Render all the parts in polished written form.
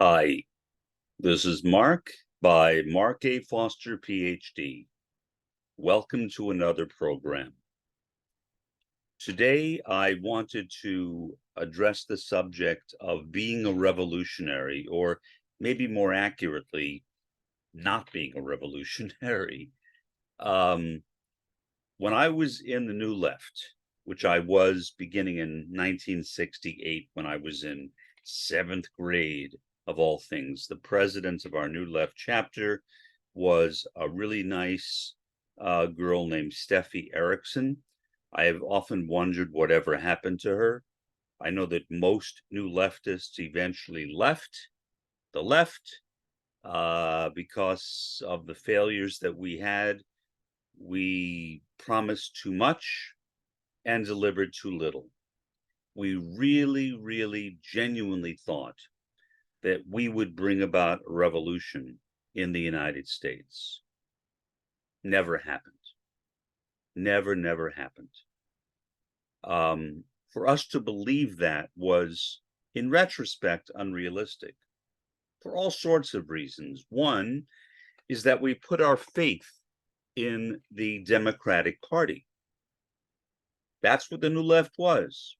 Hi, this is Mark by Mark A. Foster, Ph.D. Welcome to another program. Today, I wanted to address the subject of being a revolutionary, or maybe more accurately, not being a revolutionary. When I was in the New Left, which I was beginning in 1968 when I was in seventh grade, of all things, the president of our New Left chapter was a really nice girl named Steffi Erickson. I have often wondered whatever happened to her. I know that most New Leftists eventually left the left because of the failures that we had. We promised too much and delivered too little. We really genuinely thought that we would bring about a revolution in the United States. Never happened. Never happened. For us to believe that was, in retrospect, unrealistic for all sorts of reasons. One is that we put our faith in the Democratic Party. That's what the New Left was.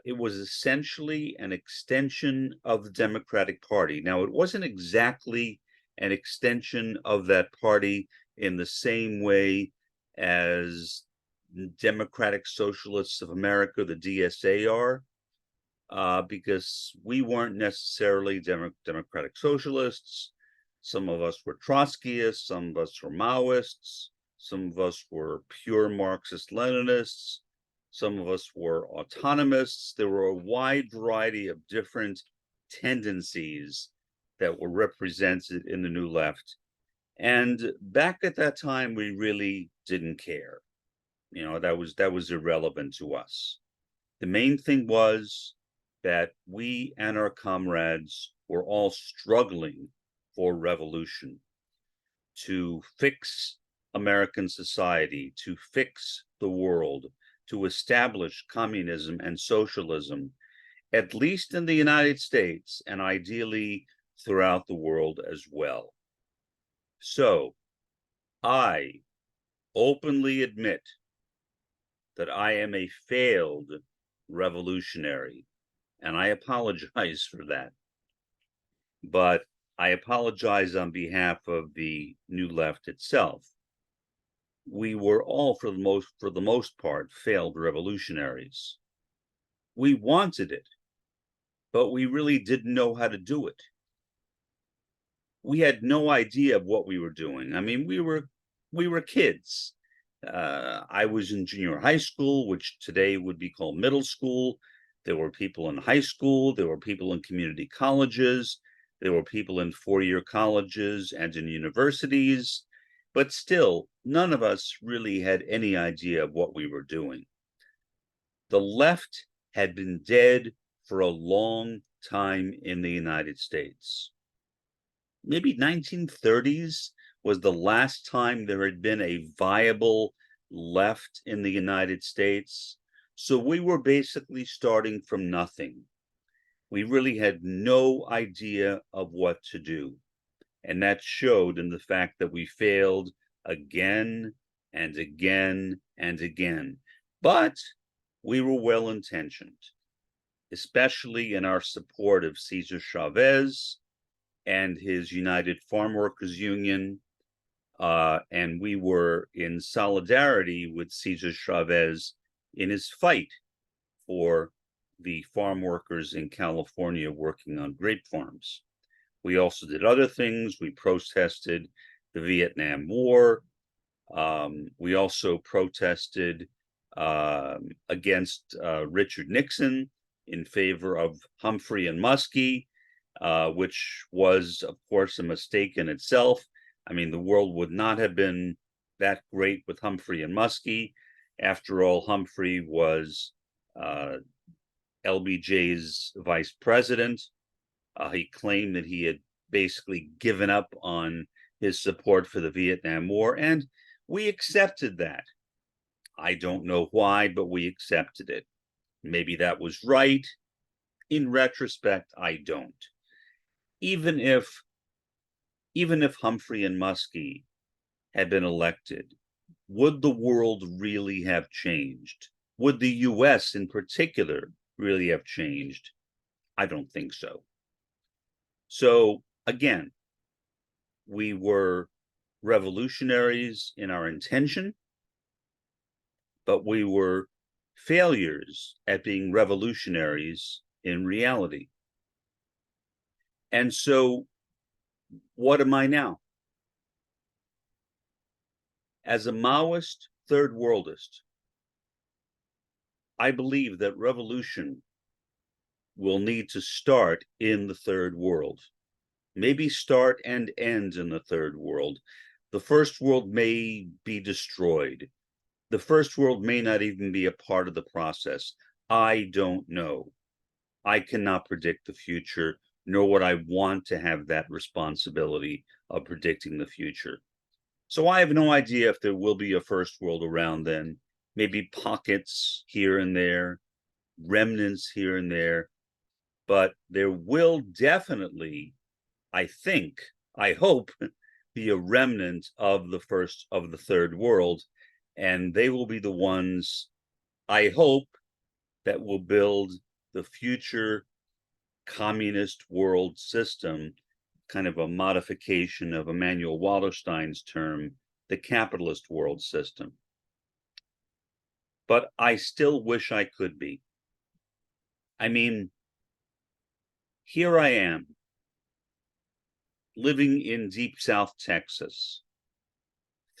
It was essentially an extension of the Democratic Party. Now, it wasn't exactly an extension of that party in the same way as Democratic Socialists of America, the DSA, are, because we weren't necessarily Democratic Socialists. Some of us were Trotskyists, some of us were Maoists, some of us were pure Marxist-Leninists, some of us were autonomists. There were a wide variety of different tendencies that were represented in the New Left. And back at that time, we really didn't care. You know, that was irrelevant to us. The main thing was that we and our comrades were all struggling for revolution, to fix American society, to fix the world, to establish communism and socialism, at least in the United States, and ideally throughout the world as well. So I openly admit that I am a failed revolutionary, and I apologize for that. But I apologize on behalf of the New Left itself. We were all, for the most part, failed revolutionaries. We wanted it, but we really didn't know how to do it. We had no idea of what we were doing. I mean, we were kids. I was in junior high school, which today would be called middle school. There were people in high school. There were people in community colleges. There were people in four-year colleges and in universities. But still, none of us really had any idea of what we were doing. The left had been dead for a long time in the United States. Maybe 1930s was the last time there had been a viable left in the United States. So we were basically starting from nothing. We really had no idea of what to do. And that showed in the fact that we failed again and again and again. But we were well-intentioned, especially in our support of Cesar Chavez and his United Farm Workers Union. And we were in solidarity with Cesar Chavez in his fight for the farm workers in California working on grape farms. We also did other things. We protested the Vietnam War. We also protested against Richard Nixon in favor of Humphrey and Muskie, which was, of course, a mistake in itself. I mean, the world would not have been that great with Humphrey and Muskie. After all, Humphrey was LBJ's vice president. He claimed that he had basically given up on his support for the Vietnam War, and we accepted that. I don't know why, but we accepted it. Maybe that was right. In retrospect, I don't. even if Humphrey and Muskie had been elected, would the world really have changed? Would the US in particular really have changed? I don't think so. So again, we were revolutionaries in our intention, but we were failures at being revolutionaries in reality. And so, what am I now? As a Maoist third worldist, I believe that revolution will need to start in the third world. Maybe start and end in the third world. The first world may be destroyed. The first world may not even be a part of the process. I don't know. I cannot predict the future, nor would I want to have that responsibility of predicting the future. So I have no idea if there will be a first world around then. Maybe pockets here and there, remnants here and there, but there will definitely, I think, I hope, be a remnant of the third world, and they will be the ones, I hope, that will build the future communist world system, kind of a modification of Immanuel Wallerstein's term, the capitalist world system. But I still wish I could be. I mean, here I am, living in deep South Texas,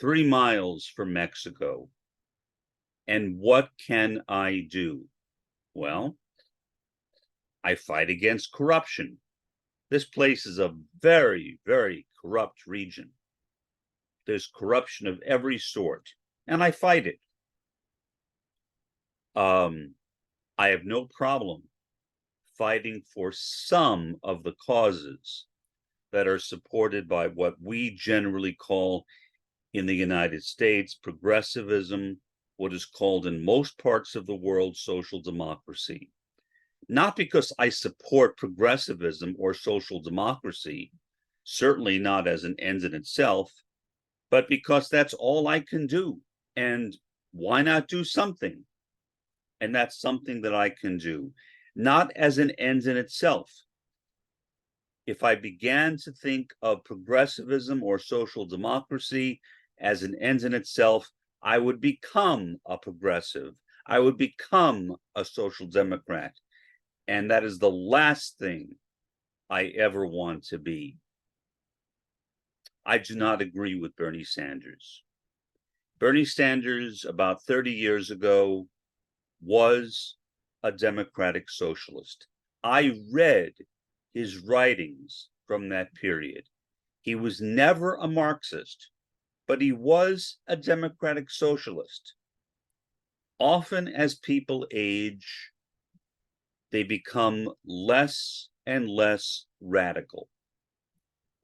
3 miles from Mexico. And what can I do? Well, I fight against corruption. This place is a very, very corrupt region. There's corruption of every sort, and I fight it. I have no problem fighting for some of the causes that are supported by what we generally call in the United States progressivism, what is called in most parts of the world social democracy. Not because I support progressivism or social democracy, certainly not as an end in itself, but because that's all I can do. And why not do something? And that's something that I can do, not as an end in itself. If I began to think of progressivism or social democracy as an end in itself, I would become a progressive. I would become a social democrat. And that is the last thing I ever want to be. I do not agree with Bernie Sanders. Bernie Sanders, about 30 years ago, was a democratic socialist. I read his writings from that period. He was never a Marxist, but he was a democratic socialist. Often as people age, they become less and less radical.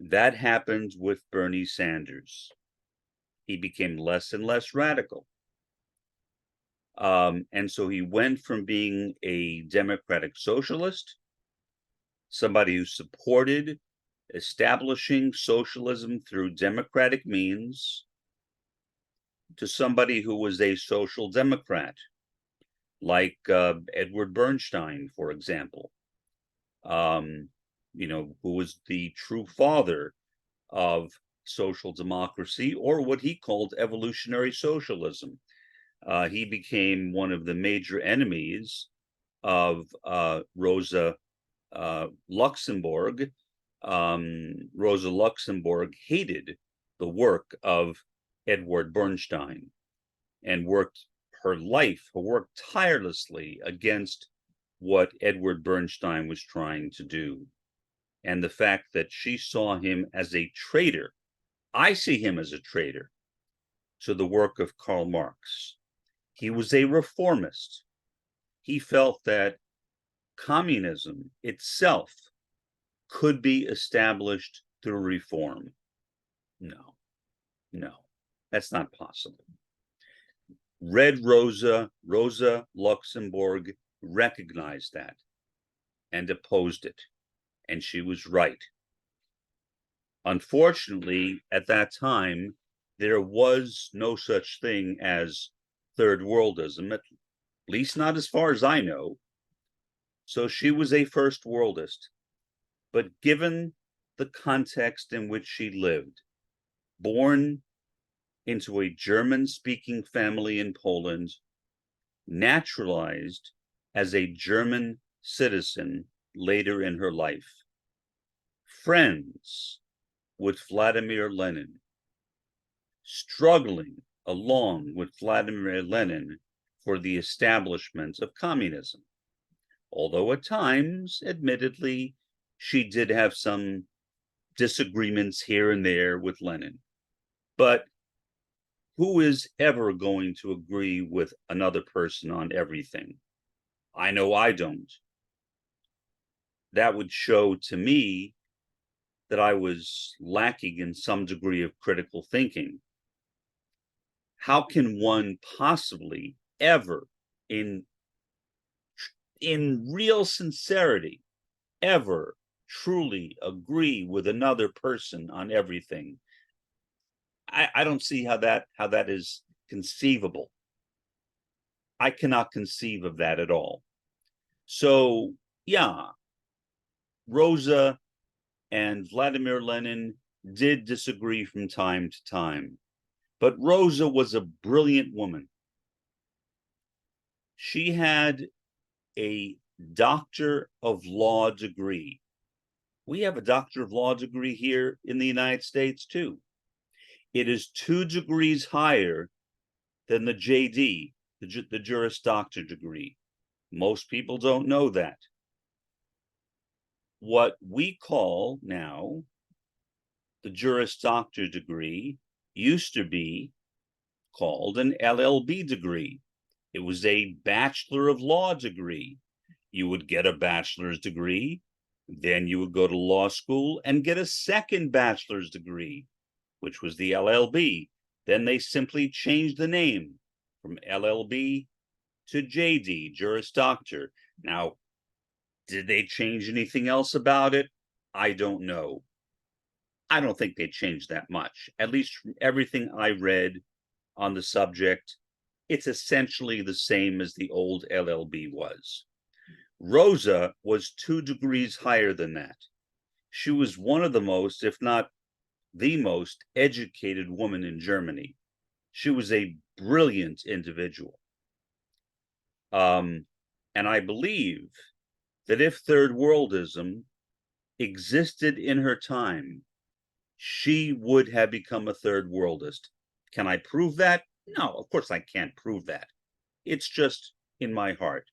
That happened with Bernie Sanders. He became less and less radical. And so he went from being a democratic socialist, somebody who supported establishing socialism through democratic means, to somebody who was a social democrat, like Edward Bernstein, for example, who was the true father of social democracy, or what he called evolutionary socialism. He became one of the major enemies of Rosa Luxemburg. Rosa Luxemburg hated the work of Edward Bernstein and worked tirelessly against what Edward Bernstein was trying to do. And the fact that she saw him as a traitor, I see him as a traitor to the work of Karl Marx. He was a reformist. He felt that communism itself could be established through reform. No, that's not possible. Red Rosa Luxemburg recognized that and opposed it. And she was right. Unfortunately, at that time, there was no such thing as third worldism, at least not as far as I know. So she was a first worldist. But given the context in which she lived, born into a German-speaking family in Poland, naturalized as a German citizen later in her life, friends with Vladimir Lenin, struggling along with Vladimir Lenin for the establishment of communism. Although at times, admittedly, she did have some disagreements here and there with Lenin. But who is ever going to agree with another person on everything? I know I don't. That would show to me that I was lacking in some degree of critical thinking. How can one possibly ever, in real sincerity, ever truly agree with another person on everything? I don't see how that is conceivable. I cannot conceive of that at all. So yeah, Rosa and Vladimir Lenin did disagree from time to time, but Rosa was a brilliant woman. She had a Doctor of Law degree. We have a Doctor of Law degree here in the United States too. It is 2 degrees higher than the JD, the Juris Doctor degree. Most people don't know that. What we call now the Juris Doctor degree used to be called an LLB degree. It was a Bachelor of Law degree. You would get a bachelor's degree, then you would go to law school and get a second bachelor's degree, which was the LLB. Then they simply changed the name from LLB to JD, Juris Doctor. Now, did they change anything else about it? I don't know. I don't think they changed that much. At least from everything I read on the subject, it's essentially the same as the old LLB was. Rosa was 2 degrees higher than that. She was one of the most, if not the most, educated woman in Germany. She was a brilliant individual. And I believe that if third worldism existed in her time, she would have become a third worldist. Can I prove that? No, of course I can't prove that. It's just in my heart.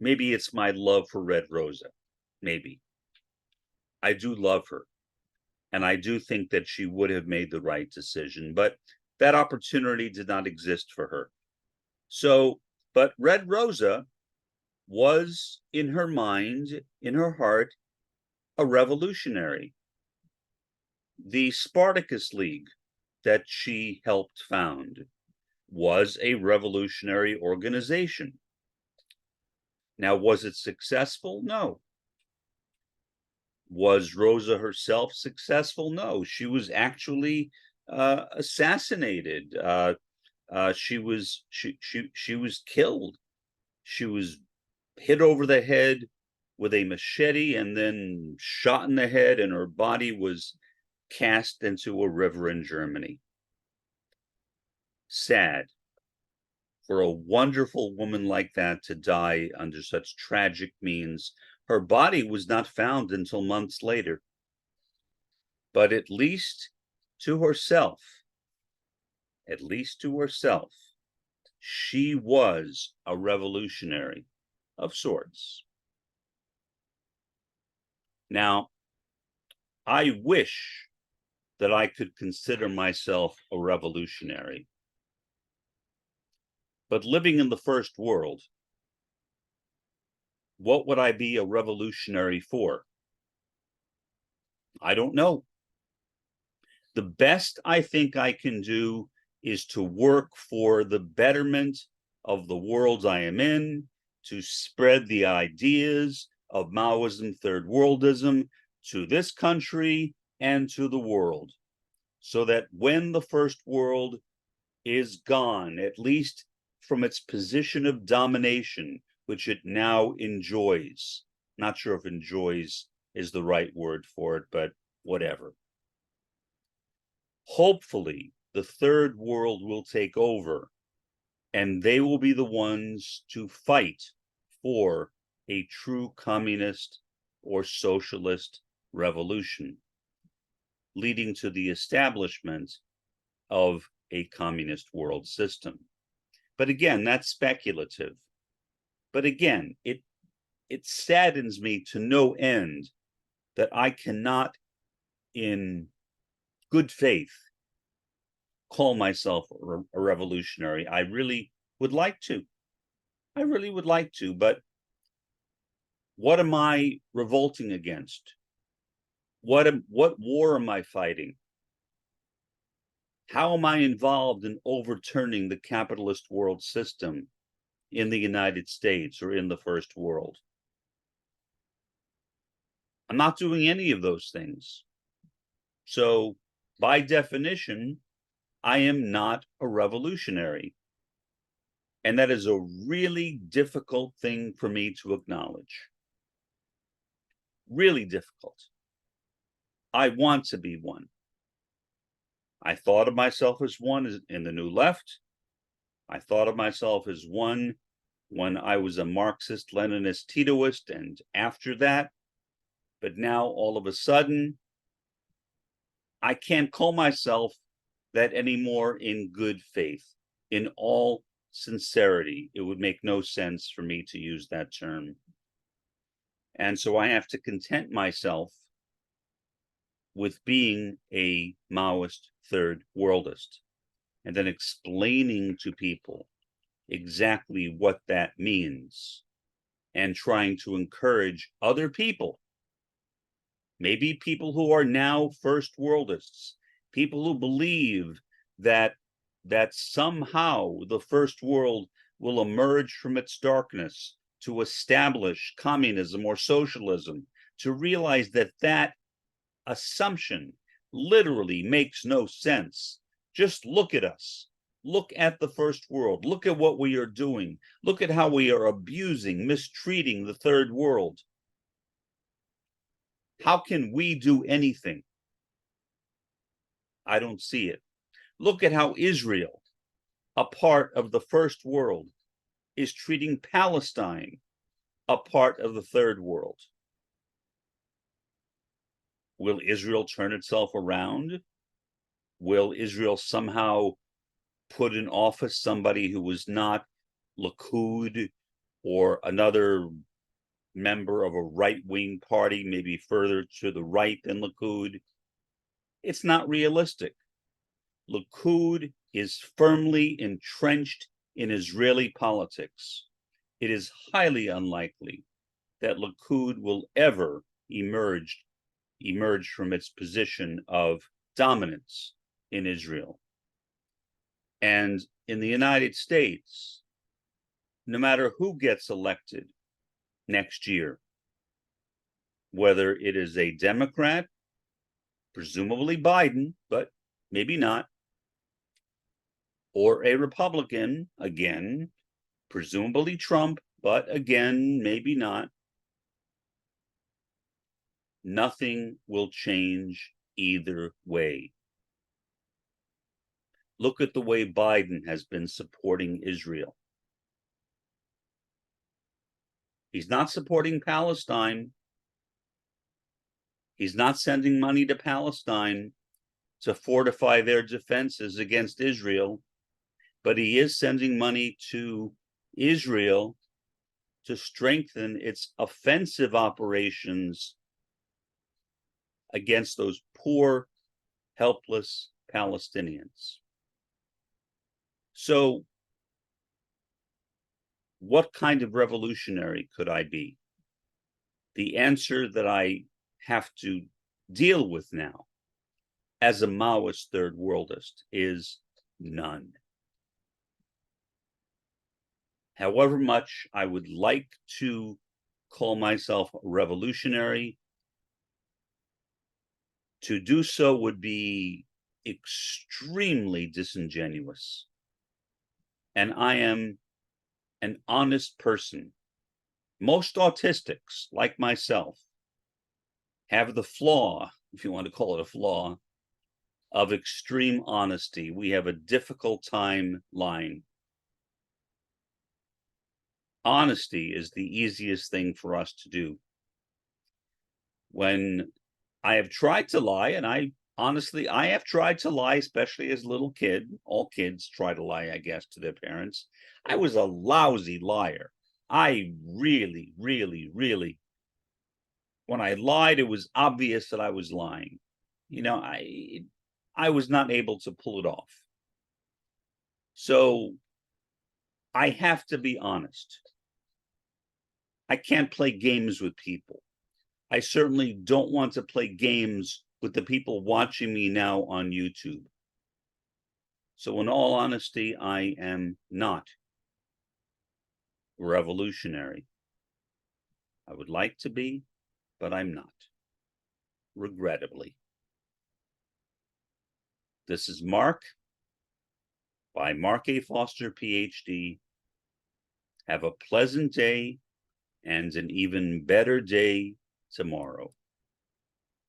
Maybe it's my love for Red Rosa. Maybe. I do love her. And I do think that she would have made the right decision, but that opportunity did not exist for her. So, but Red Rosa was, in her mind, in her heart, a revolutionary. The Spartacus League that she helped found was a revolutionary organization. Now, was it successful? No. Was Rosa herself successful? No. She was actually assassinated. She was killed. She was hit over the head with a machete and then shot in the head, and her body was cast into a river in Germany. Sad for a wonderful woman like that to die under such tragic means. Her body was not found until months later. But at least to herself, she was a revolutionary of sorts. Now, I wish that I could consider myself a revolutionary. But living in the first world, what would I be a revolutionary for? I don't know. The best I think I can do is to work for the betterment of the world I am in, to spread the ideas of Maoism-Third Worldism to this country and to the world, so that when the first world is gone, at least from its position of domination, which it now enjoys. Not sure if enjoys is the right word for it, but whatever. Hopefully, the third world will take over, and they will be the ones to fight for a true communist or socialist revolution, leading to the establishment of a communist world system. But again, that's speculative. But again, it saddens me to no end that I cannot, in good faith, call myself a revolutionary. I really would like to. I really would like to, but what am I revolting against? What war am I fighting? How am I involved in overturning the capitalist world system in the United States or in the first world? I'm not doing any of those things. So, by definition, I am not a revolutionary. And that is a really difficult thing for me to acknowledge. Really difficult. I want to be one. I thought of myself as one in the New Left. I thought of myself as one when I was a Marxist, Leninist, Titoist, and after that. But now, all of a sudden, I can't call myself that anymore in good faith. In all sincerity, it would make no sense for me to use that term. And so I have to content myself with being a Maoist-Third Worldist, and then explaining to people exactly what that means, and trying to encourage other people, maybe people who are now First Worldists, people who believe that somehow the First World will emerge from its darkness to establish communism or socialism, to realize that that assumption literally makes no sense. Just look at us. Look at the first world. Look at what we are doing. Look at how we are abusing, mistreating the third world. How can we do anything? I don't see it. Look at how Israel, a part of the first world, is treating Palestine, a part of the third world. Will Israel turn itself around? Will Israel somehow put in office somebody who was not Likud or another member of a right-wing party, maybe further to the right than Likud? It's not realistic. Likud is firmly entrenched in Israeli politics. It is highly unlikely that Likud will ever emerge from its position of dominance in Israel. And in the United States, no matter who gets elected next year, whether it is a Democrat, presumably Biden, but maybe not, or a Republican, again, presumably Trump, but again, maybe not, nothing will change either way. Look at the way Biden has been supporting Israel. He's not supporting Palestine. He's not sending money to Palestine to fortify their defenses against Israel, but he is sending money to Israel to strengthen its offensive operations against those poor, helpless Palestinians. So, what kind of revolutionary could I be? The answer that I have to deal with now as a Maoist third worldist is none. However much I would like to call myself a revolutionary, To do so would be extremely disingenuous. And I am an honest person. Most autistics, like myself, have the flaw, if you want to call it a flaw, of extreme honesty. We have a difficult time lying. Honesty is the easiest thing for us to do. When I have tried to lie, and I have tried to lie, especially as a little kid. All kids try to lie, I guess, to their parents. I was a lousy liar. I really, really, when I lied, it was obvious that I was lying. You know, I was not able to pull it off. So I have to be honest. I can't play games with people. I certainly don't want to play games with the people watching me now on YouTube. So in all honesty, I am not revolutionary. I would like to be, but I'm not, regrettably. This is Mark by Mark A. Foster, Ph.D. Have a pleasant day and an even better day tomorrow.